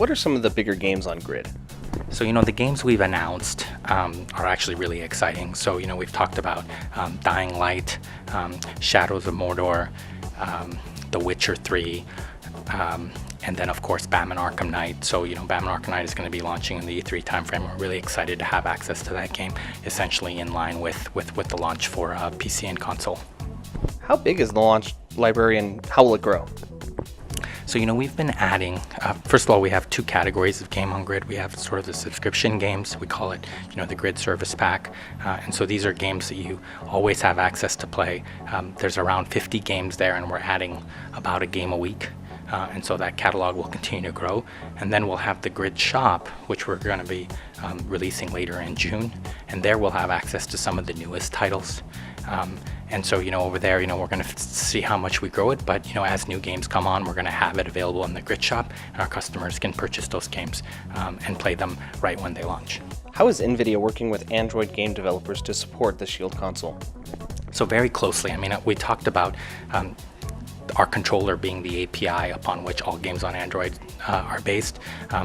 what are some of the bigger games on Grid? So, the games we've announced are actually really exciting. So, we've talked about Dying Light, Shadows of Mordor, The Witcher 3, and then, of course, Batman Arkham Knight. So, Batman Arkham Knight is going to be launching in the E3 timeframe. We're really excited to have access to that game, essentially in line with the launch for PC and console. How big is the launch library and how will it grow? So, we've been adding, first of all, we have two categories of game on Grid. We have sort of the subscription games. We call it, the Grid Service Pack. And so these are games that you always have access to play. There's around 50 games there, and we're adding about a game a week. And so that catalog will continue to grow. And then we'll have the Grid Shop, which we're going to be releasing later in June. And there we'll have access to some of the newest titles. And so, over there, we're going to see how much we grow it. But, as new games come on, we're going to have it available in the Grid Shop, and our customers can purchase those games and play them right when they launch. How is NVIDIA working with Android game developers to support the Shield console? So very closely. We talked about our controller being the API upon which all games on Android are based.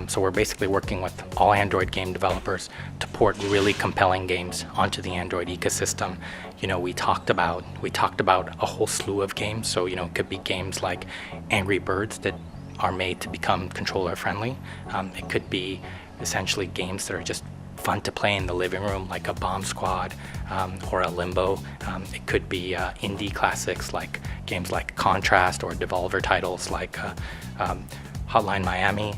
So we're basically working with all Android game developers to port really compelling games onto the Android ecosystem. We talked about a whole slew of games. So it could be games like Angry Birds that are made to become controller friendly. It could be essentially games that are just fun to play in the living room, like a Bomb Squad or a Limbo. It could be indie classics like games like Contrast, or Devolver titles like Hotline Miami.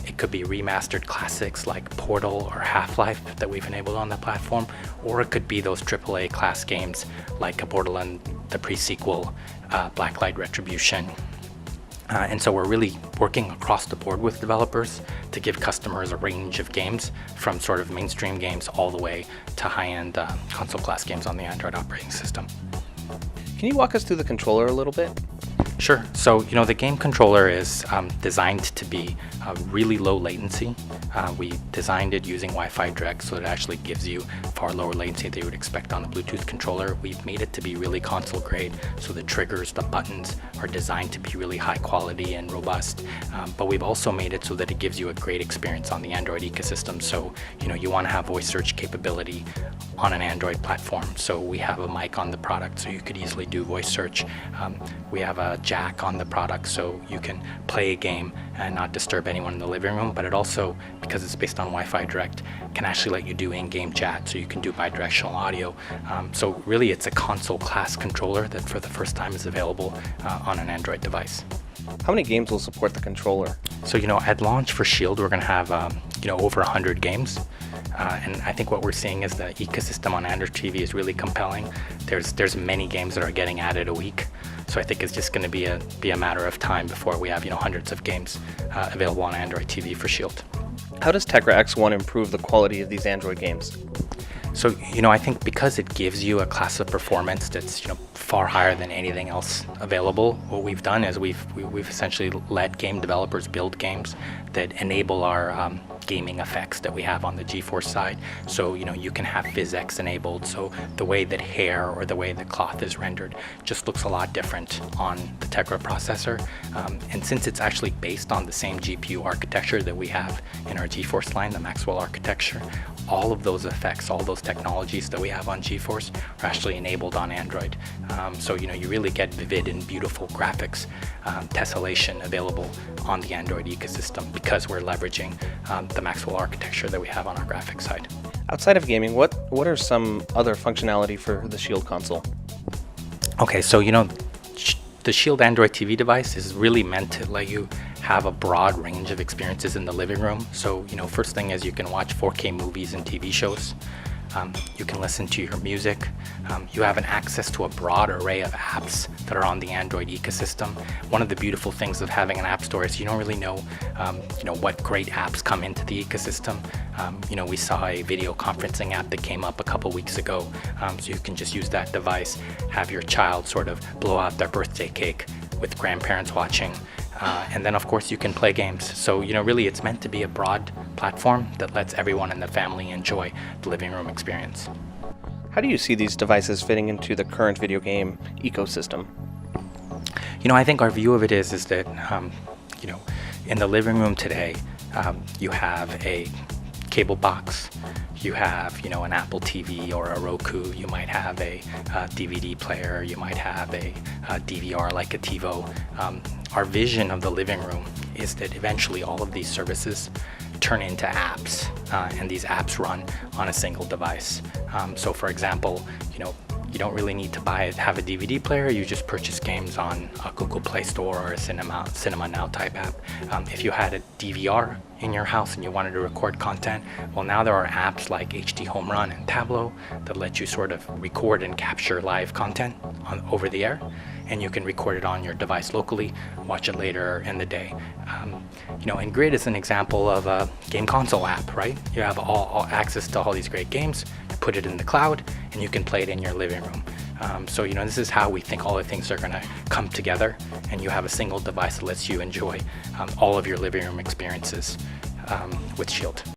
It could be remastered classics like Portal or Half-Life that we've enabled on the platform, or it could be those AAA class games like Borderlands, the pre-sequel, Blacklight Retribution. And so we're really working across the board with developers to give customers a range of games, from sort of mainstream games all the way to high-end console class games on the Android operating system. Can you walk us through the controller a little bit? Sure. So, the game controller is designed to be really low latency. We designed it using Wi-Fi direct, so it actually gives you far lower latency than you would expect on a Bluetooth controller. We've made it to be really console grade, so the triggers, the buttons are designed to be really high quality and robust. But we've also made it so that it gives you a great experience on the Android ecosystem. So, you want to have voice search capability on an Android platform. So we have a mic on the product, so you could easily do voice search. We have a jack on the product, so you can play a game and not disturb anyone in the living room. But it also, because it's based on Wi-Fi direct, can actually let you do in-game chat, so you can do bidirectional audio. So really, it's a console class controller that for the first time is available on an Android device. How many games will support the controller? So, at launch for Shield, we're going to have, over 100 games. And I think what we're seeing is the ecosystem on Android TV is really compelling. There's many games that are getting added a week. So I think it's just going to be a matter of time before we have, hundreds of games available on Android TV for Shield. How does Tegra X1 improve the quality of these Android games? So, I think because it gives you a class of performance that's, far higher than anything else available, what we've done is we've essentially let game developers build games that enable our gaming effects that we have on the GeForce side. So, you can have PhysX enabled, so the way that hair or the way the cloth is rendered just looks a lot different on the Tegra processor. And since it's actually based on the same GPU architecture that we have in our GeForce line, the Maxwell architecture, all of those effects, all those technologies that we have on GeForce are actually enabled on Android. So, you really get vivid and beautiful graphics, tessellation available on the Android ecosystem because we're leveraging the Maxwell architecture that we have on our graphics side. Outside of gaming, what are some other functionality for the Shield console? Okay, so, the Shield Android TV device is really meant to let you have a broad range of experiences in the living room. So, first thing is you can watch 4K movies and TV shows. You can listen to your music. You have an access to a broad array of apps that are on the Android ecosystem. One of the beautiful things of having an app store is you don't really know, what great apps come into the ecosystem. We saw a video conferencing app that came up a couple weeks ago. So you can just use that device, have your child sort of blow out their birthday cake with grandparents watching. And then, of course, you can play games. So, really, it's meant to be a broad platform that lets everyone in the family enjoy the living room experience. How do you see these devices fitting into the current video game ecosystem? I think our view of it is that, in the living room today, You have a cable box, you have, you know, an Apple TV or a Roku, you might have a DVD player, you might have a DVR like a TiVo. Our vision of the living room is that eventually all of these services turn into apps, and these apps run on a single device. So for example, you know, you don't really need to have a DVD player, you just purchase games on a Google Play Store or a Cinema Now type app. If you had a DVR in your house and you wanted to record content, well, now there are apps like HD Home Run and Tableau that let you sort of record and capture live content over the air, and you can record it on your device locally, watch it later in the day. You know, and Grid is an example of a game console app, right? You have all access to all these great games, you put it in the cloud, and you can play it in your living room. So, you know, this is how we think all the things are gonna come together, and you have a single device that lets you enjoy all of your living room experiences with Shield.